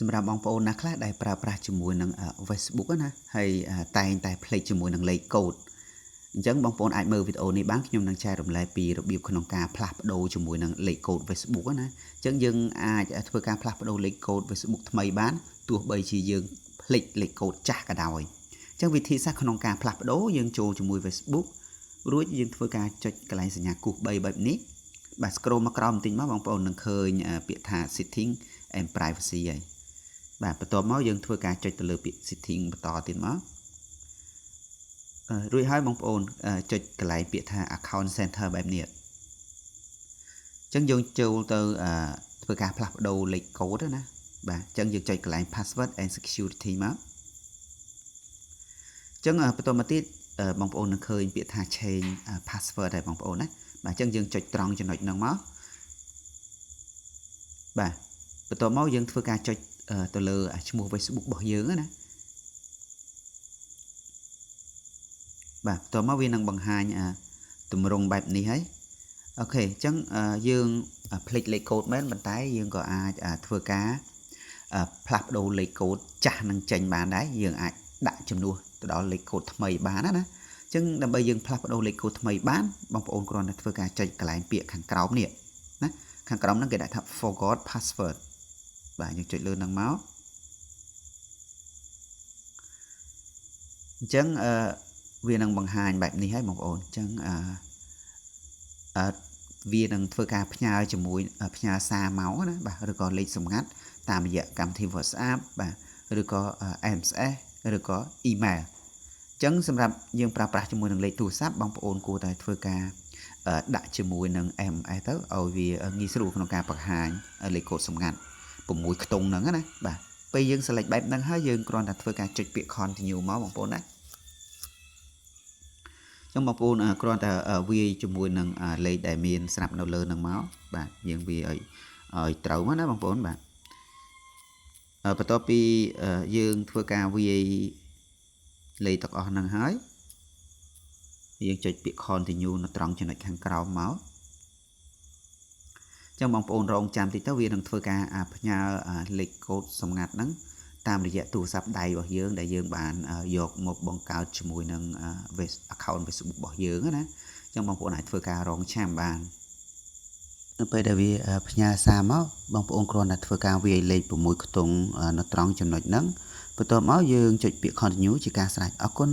សម្រាប់បងប្អូនណាខ្លះដែលប្រើប្រាស់ជាមួយនឹង Facebook ណាហើយតែងតែភ្លេចជាមួយនឹងលេខកូដអញ្ចឹងបងប្អូនអាចមើលវីដេអូនេះបានខ្ញុំនឹងចែករំលែកពីរបៀបក្នុងការផ្លាស់ប្ដូរជាមួយនឹងលេខកូដ Facebook ណាអញ្ចឹងយើងអាចធ្វើការផ្លាស់ប្ដូរលេខកូដ Facebook ថ្មីបានទោះបីជាយើងភ្លេចលេខកូដចាស់ក៏ដោយអញ្ចឹងវិធីសាស្ត្រក្នុងការផ្លាស់ប្ដូរយើងចូលជាមួយ Facebook រួចយើងធ្វើការចុចកន្លែងសញ្ញាគូស3បែបនេះបាទ scroll មកក្រោមបន្តិចមកបងប្អូននឹងឃើញពាក្យថា setting and privacy ហើយបាទបន្ទាប់មកយើងធ្វើការចុចទៅលើពាក្យ setting បន្តទៀតមករួចហើយបងប្អូនចុចកន្លែងពាក្យថា account center បែបនេះអញ្ចឹងយើងចូលទៅធ្វើការផ្លាស់ប្ដូរលេខកូដណាបាទអញ្ចឹងយើងចុចកន្លែង password and security មកអញ្ចឹងបន្តមកទៀតបងប្អូននឹងឃើញពាក្យថា change password ហើយបងប្អូនណាបាទអញ្ចឹងយើងចុចត្រង់ចំណុចហ្នឹងមកបាទបន្តមកយើងធ្វើការចុចទៅលើឈ្មោះ Facebook របស់យើងណាបាទបន្ទាប់មកវានឹងបង្ហាញទម្រង់បែបនេះហើយអូខេអញ្ចឹងយើងភ្លេចលេខកូដមែនប៉ុន្តែយើងក៏អាចធ្វើការផ្លាស់ប្ដូរលេខកូដចាស់នឹងចេញបានដែរយើងអាចដាក់ជំនួសទៅដល់លេខកូដថ្មីបានណាអញ្ចឹងដើម្បីយើងផ្លាស់ប្ដូរលេខកូដថ្មីបានបងប្អូនគ្រាន់តែធ្វើការចុចកន្លែងពាក្យខាងក្រោមនេះណាខាងក្រោមហ្នឹងគេដាក់ថា forgot password បាទយើងចុចលើហ្នឹងមកអញ្ចឹងវានឹងបង្ហាញបែបនេះហើយបងប្អូនអញ្ចឹងវានឹងធ្វើការផ្ញើជាមួយផ្ញើសារមកណាបាទឬក៏លេខសម្ងាត់តាមរយៈកម្មវិធី WhatsApp បាទឬក៏ MSS ឬក៏ email អញ្ចឹងសម្រាប់យើងប្រើប្រាស់ជាមួយនឹងលេខទូរស័ព្ទបងប្អូនគួរតែធ្វើការដាក់ជាមួយនឹង MSS ទៅឲ្យវាងាយស្រួលក្នុងការបង្ហាញលេខកូដសម្ងាត់6ខ្ទង់ហ្នឹងណាបាទពេលយើង select បែបហ្នឹងហើយយើងគ្រាន់តែធ្វើការចុចពាក្យ continue មកបងប្អូនណាចឹងបងប្អូនគ្រាន់តែវាយជាមួយនឹងលេខដែលមានស្រាប់នៅលើនឹងមកបាទយើងវាយឲ្យត្រូវមកណាបងប្អូនបាទបន្ទាប់ពីយើងធ្វើការវាយលេខទាំងអស់ហ្នឹងហើយយើងចុចពាក្យ continue នៅត្រង់ចំណុចខាងក្រោមមកចឹងបងប្អូនរងចាំតិចទៅវានឹងធ្វើការផ្ញើលេខកូដសម្ងាត់ហ្នឹងតាមរយៈទូរស័ព្ទដៃរបស់យើងដែលយើងបានយកមកបង្កើតជាមួយនឹង account Facebook របស់យើងណាអញ្ចឹងបងប្អូនអាចធ្វើការរងចាំបាននៅពេលដែលវាផ្ញើសារមកបងប្អូនគ្រាន់តែធ្វើការវាយលេខ6ខ្ទង់នៅត្រង់ចំណុចហ្នឹងបន្ទាប់មកយើងចុចពាក្យ continue ជាការស្រេចអរគុណ